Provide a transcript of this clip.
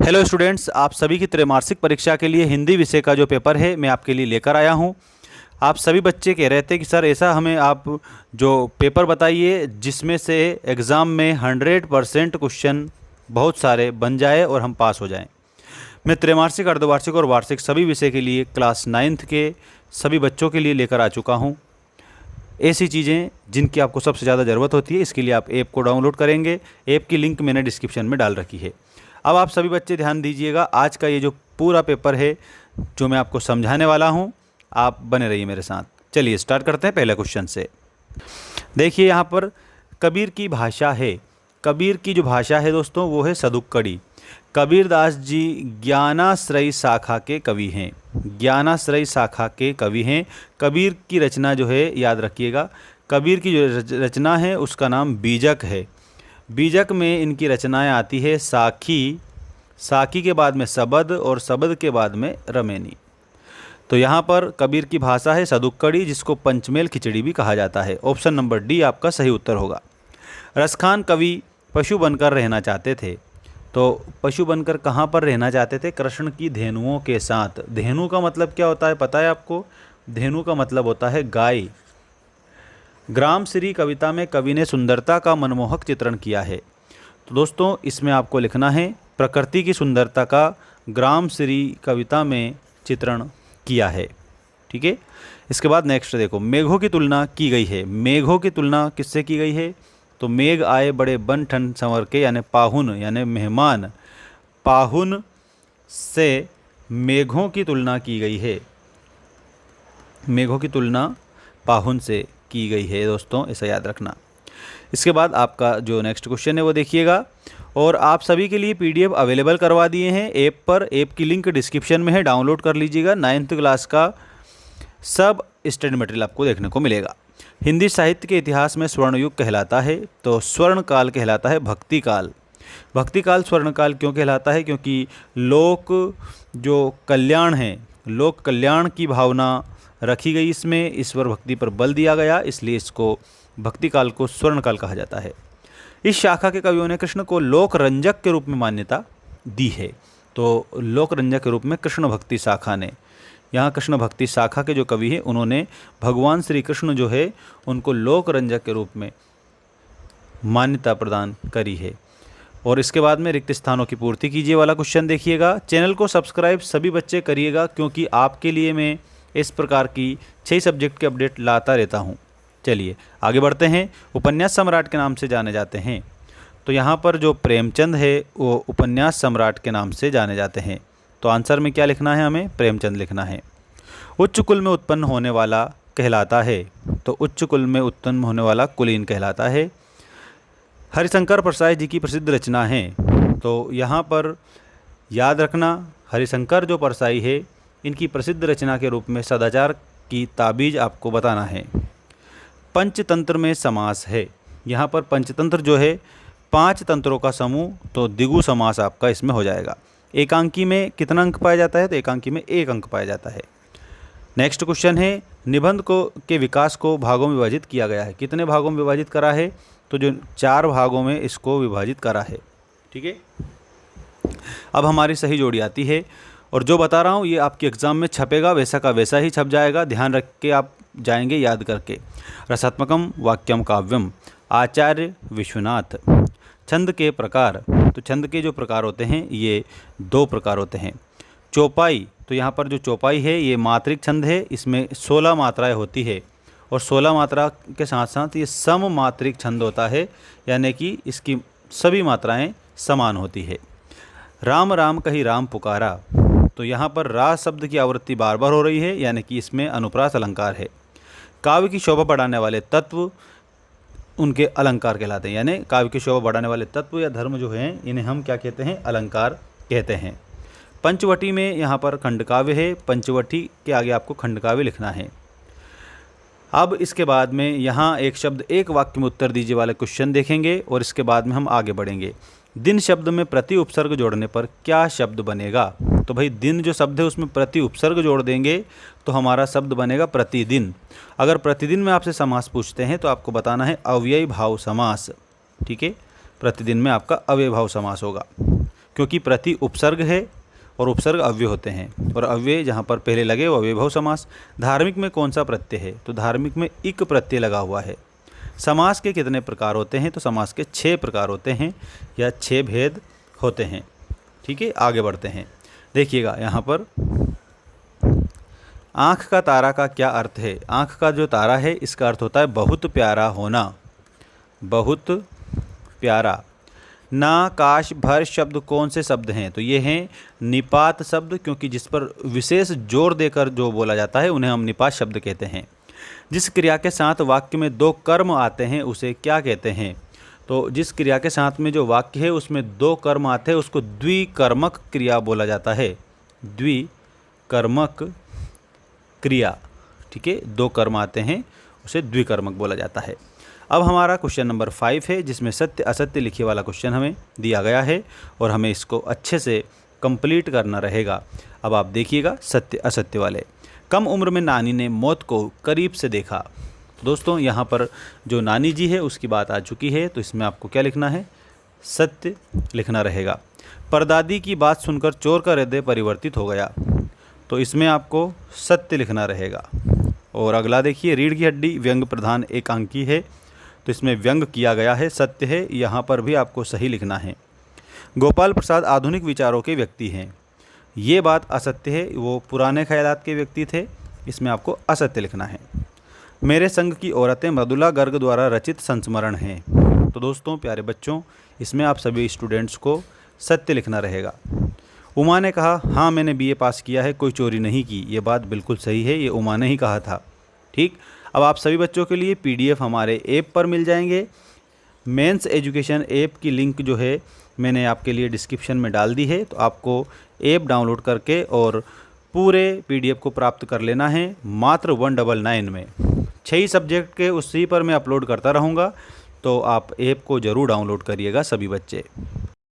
Hello students, आप सभी की त्रैमासिक परीक्षा के लिए हिंदी विषय का जो पेपर है मैं आपके लिए लेकर आया हूं। आप सभी बच्चे कह रहे थे कि सर ऐसा हमें आप जो पेपर बताइए जिसमें से एग्ज़ाम में 100% क्वेश्चन बहुत सारे बन जाए और हम पास हो जाएं। मैं त्रैमासिक, अर्धवार्षिक और वार्षिक सभी विषय के लिए क्लास 9th के सभी बच्चों के लिए लेकर आ चुका हूँ। ऐसी चीज़ें जिनकी आपको सबसे ज़्यादा ज़रूरत होती है, इसके लिए आप ऐप को डाउनलोड करेंगे। ऐप की लिंक मैंने डिस्क्रिप्शन में डाल रखी है। अब आप सभी बच्चे ध्यान दीजिएगा, आज का ये जो पूरा पेपर है जो मैं आपको समझाने वाला हूँ, आप बने रहिए मेरे साथ। चलिए स्टार्ट करते हैं पहले क्वेश्चन से। देखिए यहाँ पर कबीर की भाषा है। कबीर की जो भाषा है दोस्तों वो है सदुक्कड़ी। कबीरदास जी ज्ञानाश्रयी शाखा के कवि हैं। ज्ञानाश्रयी शाखा के कवि हैं। कबीर की रचना जो है याद रखिएगा, कबीर की जो रचना है उसका नाम बीजक है। बीजक में इनकी रचनाएं आती है साखी, साखी के बाद में सबद और सबद के बाद में रमेनी। तो यहाँ पर कबीर की भाषा है सदुक्कड़ी, जिसको पंचमेल खिचड़ी भी कहा जाता है। ऑप्शन नंबर डी आपका सही उत्तर होगा। रसखान कवि पशु बनकर रहना चाहते थे। तो पशु बनकर कहाँ पर रहना चाहते थे? कृष्ण की धेनुओं के साथ। धेनु का मतलब क्या होता है पता है आपको? धेनु का मतलब होता है गाय। ग्राम श्री कविता में कवि ने सुंदरता का मनमोहक चित्रण किया है। तो दोस्तों इसमें आपको लिखना है प्रकृति की सुंदरता का ग्राम श्री कविता में चित्रण किया है। ठीक है, इसके बाद नेक्स्ट देखो, मेघों की तुलना की गई है। मेघों की तुलना किससे की गई है? तो मेघ आए बड़े बन ठन संवर के, यानी पाहुन यानी मेहमान, पाहुन से मेघों की तुलना की गई है। मेघों की तुलना पाहुन से की गई है दोस्तों, ऐसा याद रखना। इसके बाद आपका जो नेक्स्ट क्वेश्चन है वो देखिएगा, और आप सभी के लिए पीडीएफ अवेलेबल करवा दिए हैं ऐप पर। ऐप की लिंक डिस्क्रिप्शन में है, डाउनलोड कर लीजिएगा। 9th क्लास का सब स्टडी मटेरियल आपको देखने को मिलेगा। हिंदी साहित्य के इतिहास में स्वर्ण युग कहलाता है। तो स्वर्ण काल कहलाता है भक्ति काल। भक्ति काल स्वर्ण काल क्यों कहलाता है? क्योंकि लोक जो कल्याण है, लोक कल्याण की भावना रखी गई इसमें, ईश्वर भक्ति पर बल दिया गया, इसलिए इसको भक्ति काल को स्वर्ण काल कहा जाता है। इस शाखा के कवियों ने कृष्ण को लोक रंजक के रूप में मान्यता दी है। तो लोक रंजक के रूप में कृष्ण भक्ति शाखा ने, यहाँ कृष्ण भक्ति शाखा के जो कवि हैं उन्होंने भगवान श्री कृष्ण जो है उनको लोक रंजक के रूप में मान्यता प्रदान करी है। और इसके बाद में रिक्त स्थानों की पूर्ति कीजिए वाला क्वेश्चन देखिएगा। चैनल को सब्सक्राइब सभी बच्चे करिएगा, क्योंकि आपके लिए मैं इस प्रकार की 6 सब्जेक्ट के अपडेट लाता रहता हूँ। चलिए आगे बढ़ते हैं। उपन्यास सम्राट के नाम से जाने जाते हैं। तो यहाँ पर जो प्रेमचंद है वो उपन्यास सम्राट के नाम से जाने जाते हैं। तो आंसर में क्या लिखना है? हमें प्रेमचंद लिखना है। उच्च कुल में उत्पन्न होने वाला कहलाता है। तो उच्च कुल में उत्पन्न होने वाला कुलीन कहलाता है। हरिशंकर परसाई जी की प्रसिद्ध रचना है। तो यहाँ पर याद रखना, हरिशंकर जो परसाई है इनकी प्रसिद्ध रचना के रूप में सदाचार की ताबीज आपको बताना है। पंचतंत्र में समास है। यहाँ पर पंचतंत्र जो है 5 तंत्रों का समूह, तो द्विगु समास आपका इसमें हो जाएगा। एकांकी में कितना अंक पाया जाता है? तो एकांकी में 1 अंक पाया जाता है। नेक्स्ट क्वेश्चन है, निबंध को के विकास को भागों में विभाजित किया गया है। कितने भागों में विभाजित करा है? तो जो 4 भागों में इसको विभाजित करा है। ठीक है, अब हमारी सही जोड़ी आती है, और जो बता रहा हूँ ये आपके एग्ज़ाम में छपेगा, वैसा का वैसा ही छप जाएगा। ध्यान रख के आप जाएंगे याद करके। रसात्मकम वाक्यम काव्यम, आचार्य विश्वनाथ। छंद के प्रकार, तो छंद के जो प्रकार होते हैं ये 2 प्रकार होते हैं। चौपाई, तो यहाँ पर जो चौपाई है ये मात्रिक छंद है, इसमें 16 मात्राएं होती है, और 16 मात्रा के साथ साथ ये सम मात्रिक छंद होता है, यानी कि इसकी सभी मात्राएं समान होती है। राम राम कही राम पुकारा, तो यहाँ पर रा शब्द की आवृत्ति बार बार हो रही है, यानी कि इसमें अनुप्रास अलंकार है। काव्य की शोभा बढ़ाने वाले तत्व उनके अलंकार कहलाते हैं, यानी काव्य की शोभा बढ़ाने वाले तत्व या धर्म जो हैं इन्हें हम क्या कहते हैं? अलंकार कहते हैं। पंचवटी में यहाँ पर खंडकाव्य है। पंचवटी के आगे आपको खंडकाव्य लिखना है। अब इसके बाद में यहाँ एक शब्द एक वाक्य में उत्तर दीजिए वाले क्वेश्चन देखेंगे, और इसके बाद में हम आगे बढ़ेंगे। दिन शब्द में प्रति उपसर्ग जोड़ने पर क्या शब्द बनेगा? तो भाई दिन जो शब्द है उसमें प्रति उपसर्ग जोड़ देंगे तो हमारा शब्द बनेगा प्रतिदिन। अगर प्रतिदिन में आपसे समास पूछते हैं तो आपको बताना है अव्ययी भाव समास। ठीक है, प्रतिदिन में आपका अव्ययी भाव समास होगा। क्योंकि प्रति उपसर्ग है और उपसर्ग अव्यय होते हैं, और अव्यय जहाँ पर पहले लगे वो अव्ययभाव समास। धार्मिक में कौन सा प्रत्यय है? तो धार्मिक में इक प्रत्यय लगा हुआ है। समास के कितने प्रकार होते हैं? तो समास के 6 प्रकार होते हैं या 6 भेद होते हैं। ठीक है, आगे बढ़ते हैं। देखिएगा यहाँ पर आँख का तारा का क्या अर्थ है? आँख का जो तारा है इसका अर्थ होता है बहुत प्यारा होना, बहुत प्यारा। ना, काश, भर शब्द कौन से शब्द हैं? तो ये हैं निपात शब्द, क्योंकि जिस पर विशेष जोर देकर जो बोला जाता है उन्हें हम निपात शब्द कहते हैं। जिस क्रिया के साथ वाक्य में 2 कर्म आते हैं उसे क्या कहते हैं? तो जिस क्रिया के साथ में जो वाक्य है उसमें 2 कर्म आते हैं उसको द्विकर्मक क्रिया बोला जाता है। द्विकर्मक क्रिया, ठीक है, 2 कर्म आते हैं उसे द्विकर्मक बोला जाता है। अब हमारा क्वेश्चन नंबर 5 है, जिसमें सत्य असत्य लिखे वाला क्वेश्चन हमें दिया गया है और हमें इसको अच्छे से कंप्लीट करना रहेगा। अब आप देखिएगा सत्य असत्य वाले। कम उम्र में नानी ने मौत को करीब से देखा। दोस्तों यहाँ पर जो नानी जी है उसकी बात आ चुकी है, तो इसमें आपको क्या लिखना है? सत्य लिखना रहेगा। परदादी की बात सुनकर चोर का हृदय परिवर्तित हो गया, तो इसमें आपको सत्य लिखना रहेगा। और अगला देखिए, रीढ़ की हड्डी व्यंग प्रधान एकांकी है, तो इसमें व्यंग किया गया है, सत्य है, यहाँ पर भी आपको सही लिखना है। गोपाल प्रसाद आधुनिक विचारों के व्यक्ति हैं, ये बात असत्य है, वो पुराने ख्यालात के व्यक्ति थे, इसमें आपको असत्य लिखना है। मेरे संग की औरतें मृदुला गर्ग द्वारा रचित संस्मरण हैं। तो दोस्तों प्यारे बच्चों, इसमें आप सभी स्टूडेंट्स को सत्य लिखना रहेगा। उमा ने कहा, हाँ मैंने बीए पास किया है, कोई चोरी नहीं की। ये बात बिल्कुल सही है, ये उमा ने ही कहा था। ठीक, अब आप सभी बच्चों के लिए पीडीएफ हमारे ऐप पर मिल जाएंगे। मेंस एजुकेशन ऐप की लिंक जो है मैंने आपके लिए डिस्क्रिप्शन में डाल दी है, तो आपको ऐप डाउनलोड करके और पूरे पीडीएफ को प्राप्त कर लेना है मात्र 199 में। 6 सब्जेक्ट के उसी पर मैं अपलोड करता रहूँगा, तो आप ऐप को ज़रूर डाउनलोड करिएगा सभी बच्चे।